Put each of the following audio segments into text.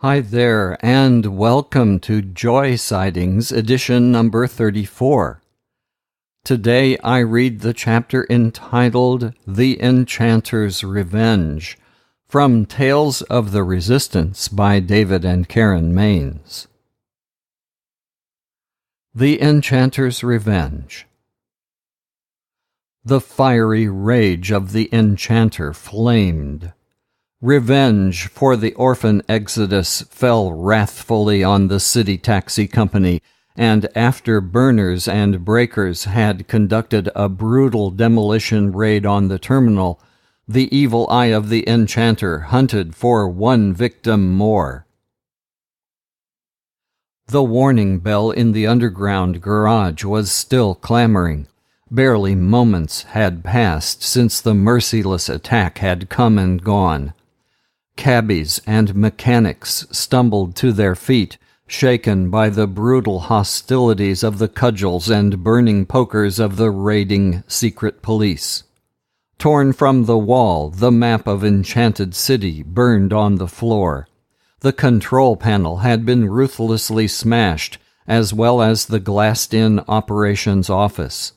Hi there, and welcome to Joy Sightings, edition number 34. Today I read the chapter entitled The Enchanter's Revenge, from Tales of the Resistance by David and Karen Maines. The Enchanter's Revenge. The fiery rage of the Enchanter flamed. Revenge for the orphan exodus fell wrathfully on the city taxi company, and after burners and breakers had conducted a brutal demolition raid on the terminal, the evil eye of the Enchanter hunted for one victim more. The warning bell in the underground garage was still clamoring. Barely moments had passed since the merciless attack had come and gone. Cabbies and mechanics stumbled to their feet, shaken by the brutal hostilities of the cudgels and burning pokers of the raiding secret police. Torn from the wall, the map of Enchanted City burned on the floor. The control panel had been ruthlessly smashed, as well as the glassed-in operations office.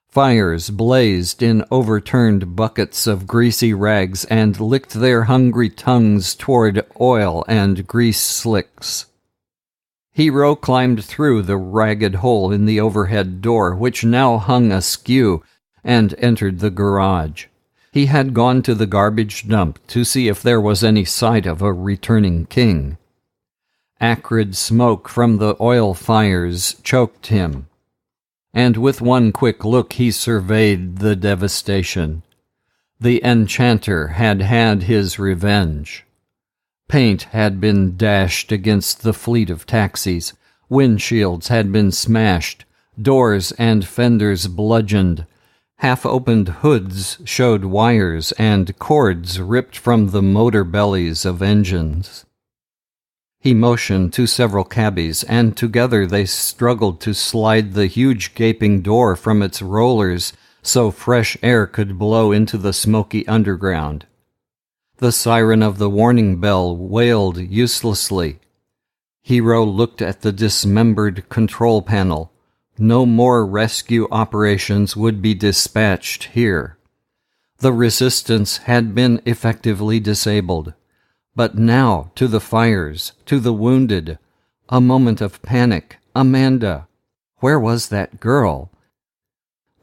Fires blazed in overturned buckets of greasy rags and licked their hungry tongues toward oil and grease slicks. Hero climbed through the ragged hole in the overhead door, which now hung askew, and entered the garage. He had gone to the garbage dump to see if there was any sight of a returning king. Acrid smoke from the oil fires choked him, and with one quick look he surveyed the devastation. The Enchanter had had his revenge. Paint had been dashed against the fleet of taxis, windshields had been smashed, doors and fenders bludgeoned, half-opened hoods showed wires and cords ripped from the motor bellies of engines. He motioned to several cabbies, and together they struggled to slide the huge gaping door from its rollers so fresh air could blow into the smoky underground. The siren of the warning bell wailed uselessly. Hero looked at the dismembered control panel. No more rescue operations would be dispatched here. The resistance had been effectively disabled. But now, to the fires, to the wounded. A moment of panic. Amanda. Where was that girl?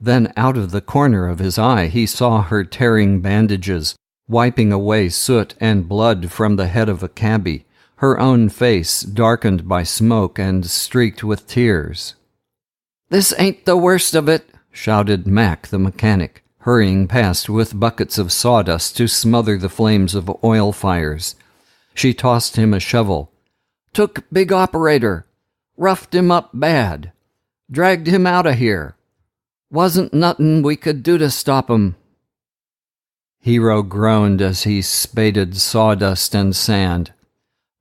Then out of the corner of his eye he saw her tearing bandages, wiping away soot and blood from the head of a cabbie, her own face darkened by smoke and streaked with tears. "This ain't the worst of it," shouted Mac the mechanic, hurrying past with buckets of sawdust to smother the flames of oil fires. She tossed him a shovel. "Took big operator. Roughed him up bad. Dragged him out of here. Wasn't nothin' we could do to stop him." Hero groaned as he spaded sawdust and sand.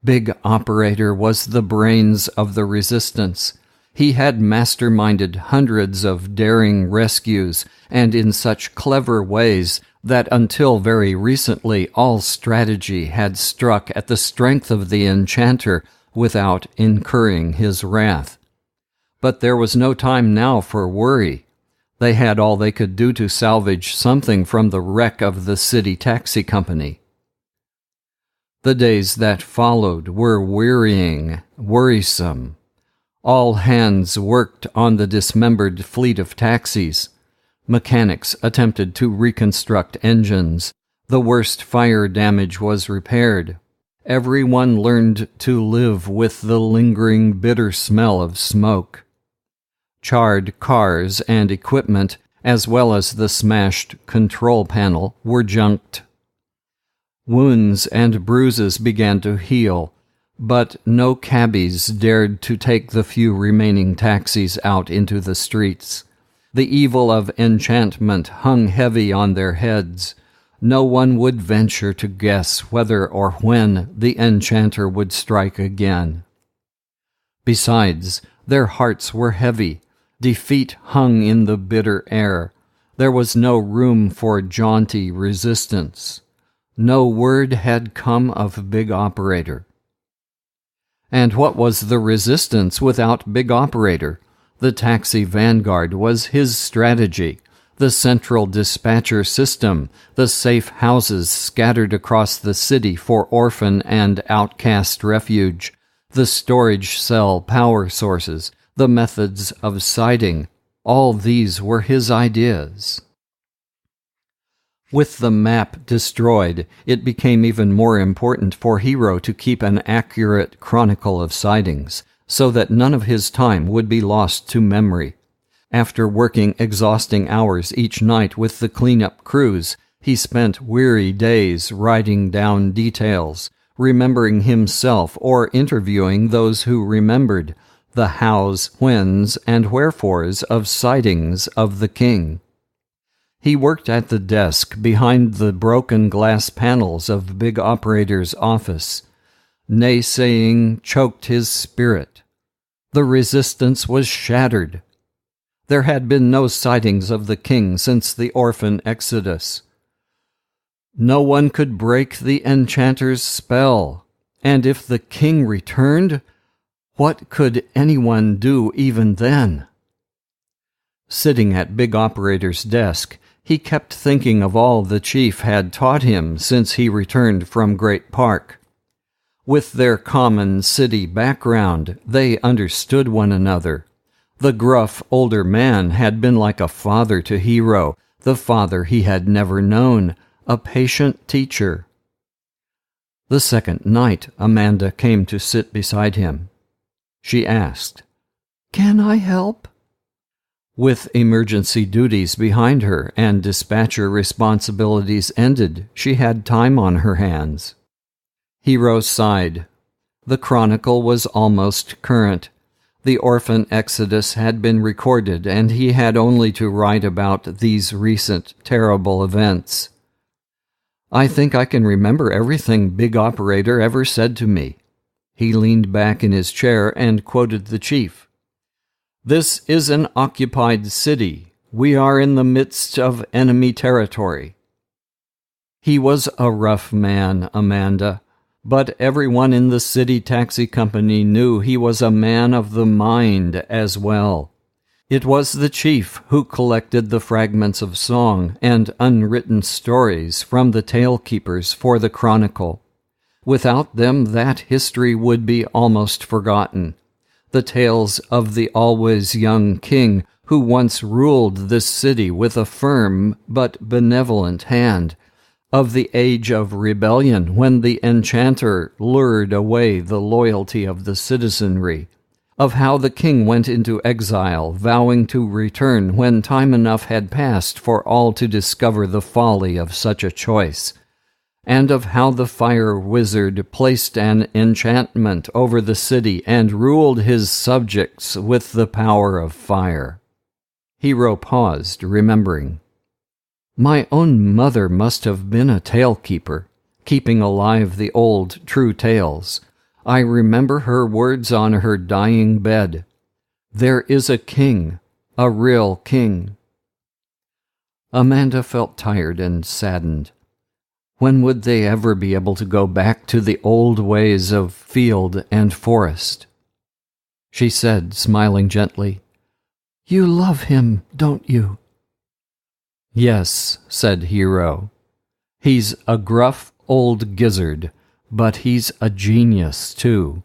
Big Operator was the brains of the resistance. He had masterminded hundreds of daring rescues, and in such clever ways that until very recently all strategy had struck at the strength of the Enchanter without incurring his wrath. But there was no time now for worry. They had all they could do to salvage something from the wreck of the city taxi company. The days that followed were wearying, worrisome. All hands worked on the dismembered fleet of taxis. Mechanics attempted to reconstruct engines. The worst fire damage was repaired. Everyone learned to live with the lingering bitter smell of smoke. Charred cars and equipment, as well as the smashed control panel, were junked. Wounds and bruises began to heal, but no cabbies dared to take the few remaining taxis out into the streets. The evil of enchantment hung heavy on their heads. No one would venture to guess whether or when the Enchanter would strike again. Besides, their hearts were heavy. Defeat hung in the bitter air. There was no room for jaunty resistance. No word had come of Big Operator. And what was the resistance without Big Operator? The taxi vanguard was his strategy. The central dispatcher system, the safe houses scattered across the city for orphan and outcast refuge, the storage cell power sources, the methods of sighting, all these were his ideas. With the map destroyed, it became even more important for Hero to keep an accurate chronicle of sightings, so that none of his time would be lost to memory. After working exhausting hours each night with the cleanup crews, he spent weary days writing down details, remembering himself or interviewing those who remembered the hows, whens, and wherefores of sightings of the king. He worked at the desk behind the broken glass panels of Big Operator's office. Naysaying choked his spirit. The resistance was shattered. There had been no sightings of the king since the orphan exodus. No one could break the Enchanter's spell, and if the king returned, what could anyone do even then? Sitting at Big Operator's desk, he kept thinking of all the chief had taught him since he returned from Great Park. With their common city background, they understood one another. The gruff older man had been like a father to Hero, the father he had never known, a patient teacher. The second night, Amanda came to sit beside him. She asked, "Can I help?" With emergency duties behind her and dispatcher responsibilities ended, she had time on her hands. Hero sighed. The chronicle was almost current. The orphan exodus had been recorded, and he had only to write about these recent terrible events. "I think I can remember everything Big Operator ever said to me." He leaned back in his chair and quoted the chief. "This is an occupied city. We are in the midst of enemy territory." He was a rough man, Amanda, but everyone in the city taxi company knew he was a man of the mind as well. It was the chief who collected the fragments of song and unwritten stories from the tale-keepers for the chronicle. Without them, that history would be almost forgotten. The tales of the always young king who once ruled this city with a firm but benevolent hand, of the age of rebellion when the Enchanter lured away the loyalty of the citizenry, of how the king went into exile, vowing to return when time enough had passed for all to discover the folly of such a choice, and of how the fire wizard placed an enchantment over the city and ruled his subjects with the power of fire. Hero paused, remembering. My own mother must have been a tale-keeper, keeping alive the old true tales. I remember her words on her dying bed. There is a king, a real king. Amanda felt tired and saddened. When would they ever be able to go back to the old ways of field and forest? She said, smiling gently, "You love him, don't you?" "Yes," said Hero. "He's a gruff old gizzard, but he's a genius, too.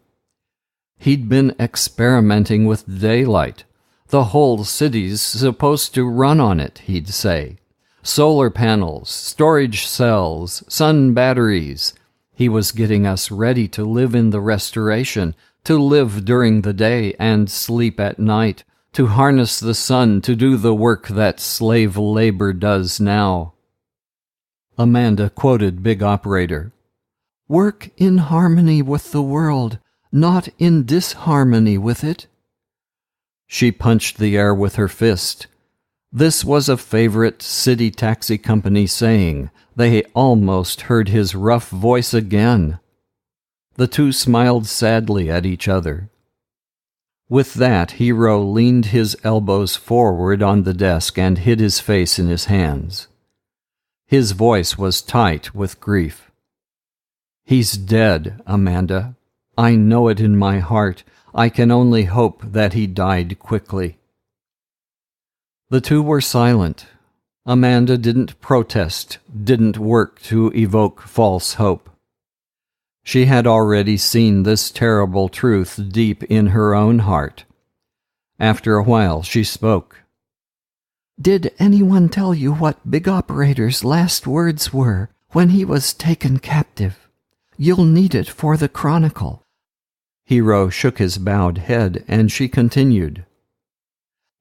He'd been experimenting with daylight. The whole city's supposed to run on it, he'd say. Solar panels, storage cells, sun batteries. He was getting us ready to live in the Restoration, to live during the day and sleep at night, to harness the sun to do the work that slave labor does now." Amanda quoted Big Operator. "Work in harmony with the world, not in disharmony with it." She punched the air with her fist. This was a favorite city taxi company saying. They almost heard his rough voice again. The two smiled sadly at each other. With that, Hero leaned his elbows forward on the desk and hid his face in his hands. His voice was tight with grief. "He's dead, Amanda. I know it in my heart. I can only hope that he died quickly." The two were silent. Amanda didn't protest, didn't work to evoke false hope. She had already seen this terrible truth deep in her own heart. After a while, she spoke. "Did anyone tell you what Big Operator's last words were when he was taken captive? You'll need it for the chronicle." Hero shook his bowed head, and she continued.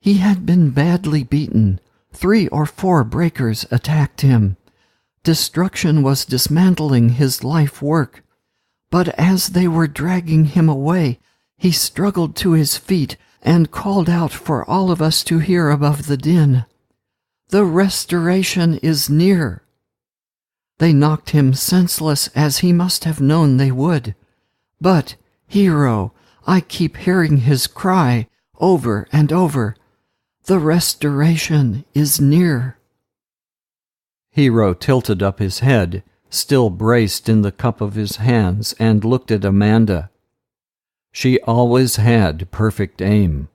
"He had been badly beaten. 3 or 4 breakers attacked him. Destruction was dismantling his life work. But as they were dragging him away, he struggled to his feet and called out for all of us to hear above the din. 'The restoration is near.' They knocked him senseless, as he must have known they would. But, Hero, I keep hearing his cry over and over, 'The restoration is near.'" Hero tilted up his head, still braced in the cup of his hands, and looked at Amanda. She always had perfect aim.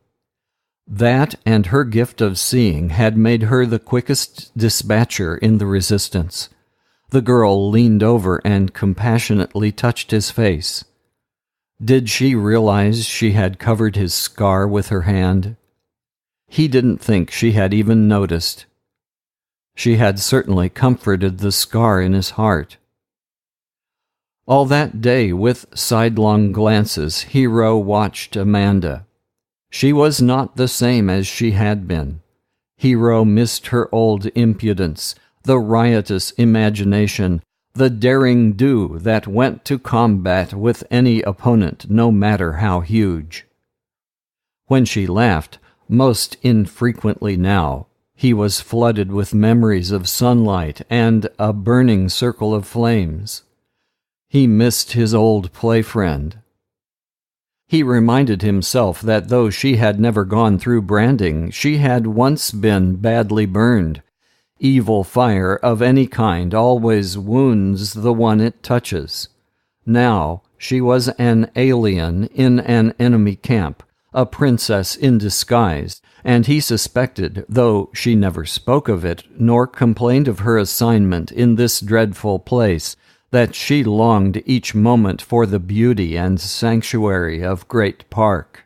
That and her gift of seeing had made her the quickest dispatcher in the resistance. The girl leaned over and compassionately touched his face. Did she realize she had covered his scar with her hand? He didn't think she had even noticed. She had certainly comforted the scar in his heart. All that day, with sidelong glances, Hero watched Amanda. She was not the same as she had been. Hero missed her old impudence, the riotous imagination, the daring do that went to combat with any opponent, no matter how huge. When she laughed, most infrequently now, he was flooded with memories of sunlight and a burning circle of flames. He missed his old play friend. He reminded himself that though she had never gone through branding, she had once been badly burned. Evil fire of any kind always wounds the one it touches. Now she was an alien in an enemy camp, a princess in disguise, and he suspected, though she never spoke of it, nor complained of her assignment in this dreadful place, that she longed each moment for the beauty and sanctuary of Great Park.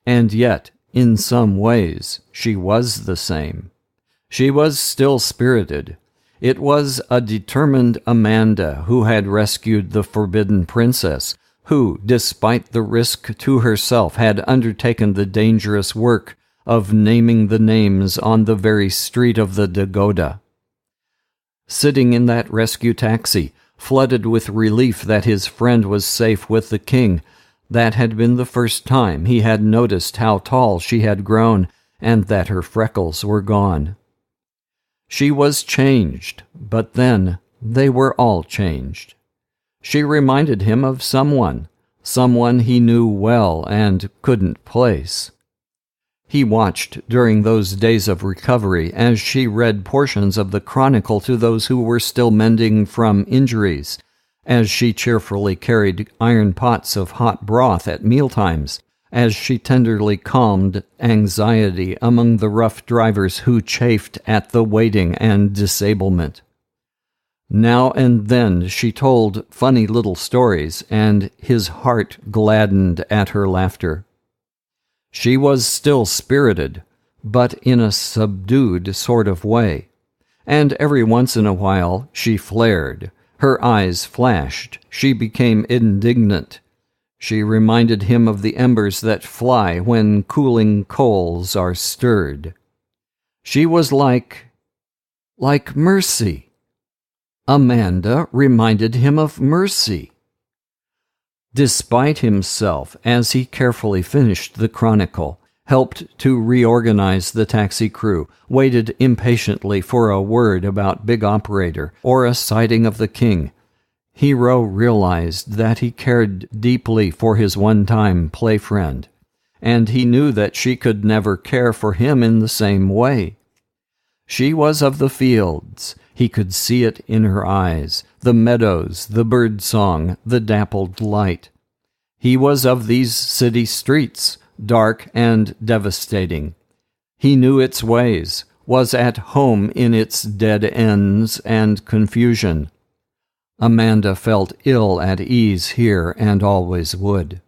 And yet, in some ways, she was the same. She was still spirited. It was a determined Amanda who had rescued the forbidden princess, who, despite the risk to herself, had undertaken the dangerous work of naming the names on the very street of the Dagoda. Sitting in that rescue taxi, flooded with relief that his friend was safe with the king, that had been the first time he had noticed how tall she had grown and that her freckles were gone. She was changed, but then they were all changed. She reminded him of someone he knew well and couldn't place. He watched during those days of recovery as she read portions of the Chronicle to those who were still mending from injuries, as she cheerfully carried iron pots of hot broth at mealtimes, as she tenderly calmed anxiety among the rough drivers who chafed at the waiting and disablement. Now and then she told funny little stories, and his heart gladdened at her laughter. She was still spirited, but in a subdued sort of way, and every once in a while she flared, her eyes flashed, she became indignant. She reminded him of the embers that fly when cooling coals are stirred. She was like Mercy. Amanda reminded him of Mercy. Despite himself, as he carefully finished the Chronicle, helped to reorganize the taxi crew, waited impatiently for a word about Big Operator or a sighting of the king, Hero realized that he cared deeply for his one-time play friend, and he knew that she could never care for him in the same way. She was of the fields. He could see it in her eyes, the meadows, the bird song, the dappled light. He was of these city streets, dark and devastating. He knew its ways, was at home in its dead ends and confusion. Amanda felt ill at ease here and always would.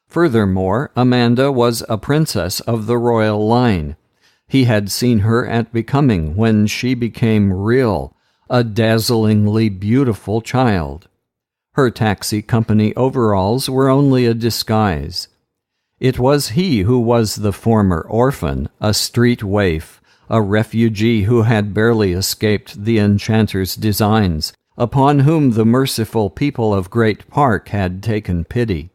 Furthermore, Amanda was a princess of the royal line. He had seen her at Becoming when she became real, a dazzlingly beautiful child. Her taxi company overalls were only a disguise. It was he who was the former orphan, a street waif, a refugee who had barely escaped the Enchanter's designs, upon whom the merciful people of Great Park had taken pity.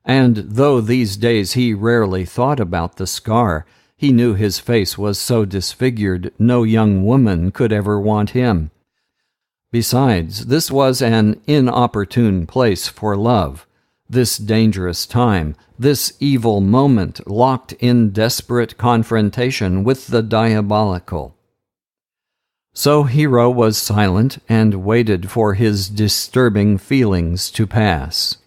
And though these days he rarely thought about the scar, he knew his face was so disfigured no young woman could ever want him. Besides, this was an inopportune place for love, this dangerous time, this evil moment locked in desperate confrontation with the diabolical. So Hero was silent and waited for his disturbing feelings to pass.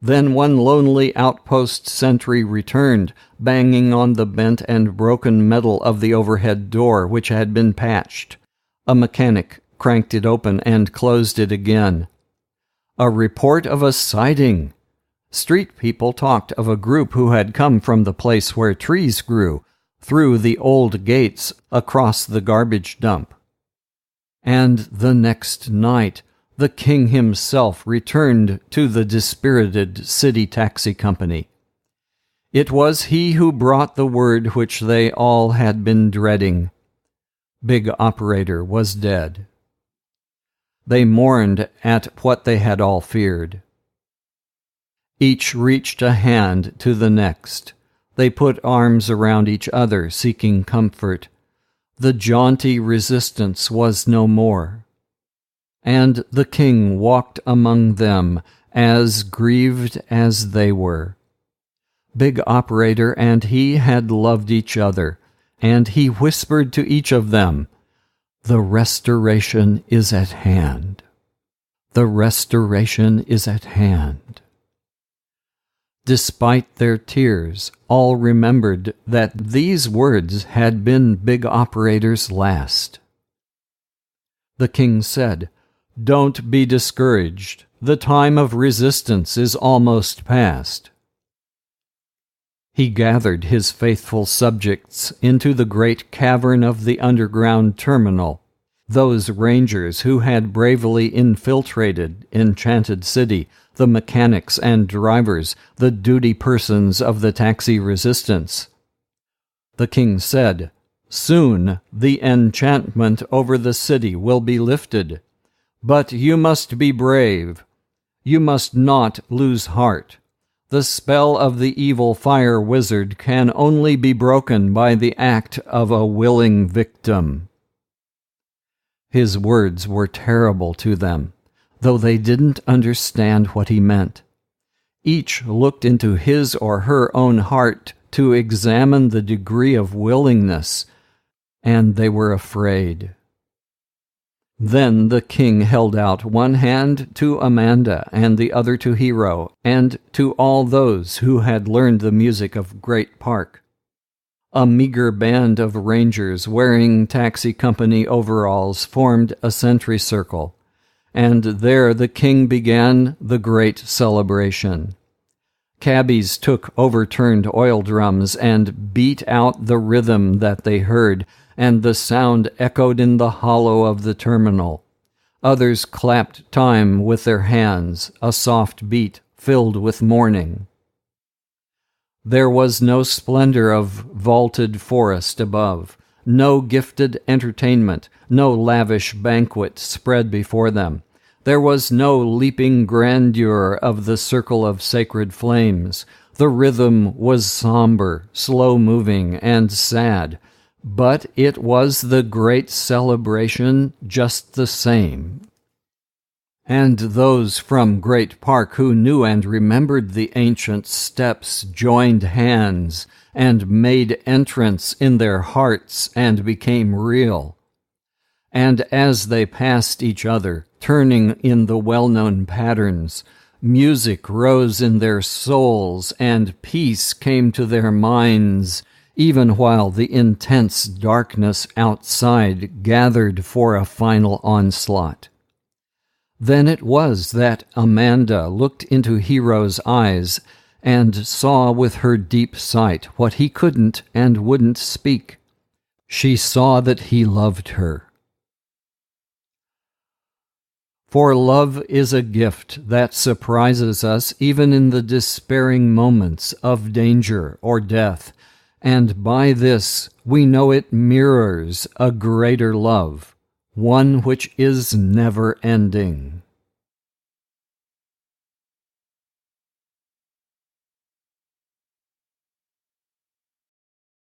Then one lonely outpost sentry returned, banging on the bent and broken metal of the overhead door, which had been patched. A mechanic cranked it open and closed it again. A report of a sighting. Street people talked of a group who had come from the place where trees grew, through the old gates across the garbage dump. And the next night, the king himself returned to the dispirited city taxi company. It was he who brought the word which they all had been dreading. Big Operator was dead. They mourned at what they had all feared. Each reached a hand to the next. They put arms around each other, seeking comfort. The jaunty resistance was no more. And the king walked among them, as grieved as they were. Big Operator and he had loved each other, and he whispered to each of them, "The restoration is at hand. The restoration is at hand." Despite their tears, all remembered that these words had been Big Operator's last. The king said, "Don't be discouraged. The time of resistance is almost past." He gathered his faithful subjects into the great cavern of the underground terminal, those rangers who had bravely infiltrated Enchanted City, the mechanics and drivers, the duty persons of the taxi resistance. The king said, "Soon the enchantment over the city will be lifted. But you must be brave. You must not lose heart. The spell of the evil fire wizard can only be broken by the act of a willing victim." His words were terrible to them, though they didn't understand what he meant. Each looked into his or her own heart to examine the degree of willingness, and they were afraid. Then the king held out one hand to Amanda and the other to Hero, and to all those who had learned the music of Great Park. A meager band of rangers wearing taxi company overalls formed a sentry circle, and there the king began the great celebration. Cabbies took overturned oil drums and beat out the rhythm that they heard, and the sound echoed in the hollow of the terminal. Others clapped time with their hands, a soft beat filled with mourning. There was no splendor of vaulted forest above, no gifted entertainment, no lavish banquet spread before them. There was no leaping grandeur of the circle of sacred flames. The rhythm was somber, slow-moving, and sad, but it was the great celebration just the same. And those from Great Park who knew and remembered the ancient steps joined hands and made entrance in their hearts and became real. And as they passed each other, turning in the well-known patterns, Music rose in their souls, and peace came to their minds, even while the intense darkness outside gathered for a final onslaught. Then it was that Amanda looked into Hero's eyes and saw with her deep sight what he couldn't and wouldn't speak. She saw that he loved her. For love is a gift that surprises us even in the despairing moments of danger or death, and by this we know it mirrors a greater love, one which is never ending.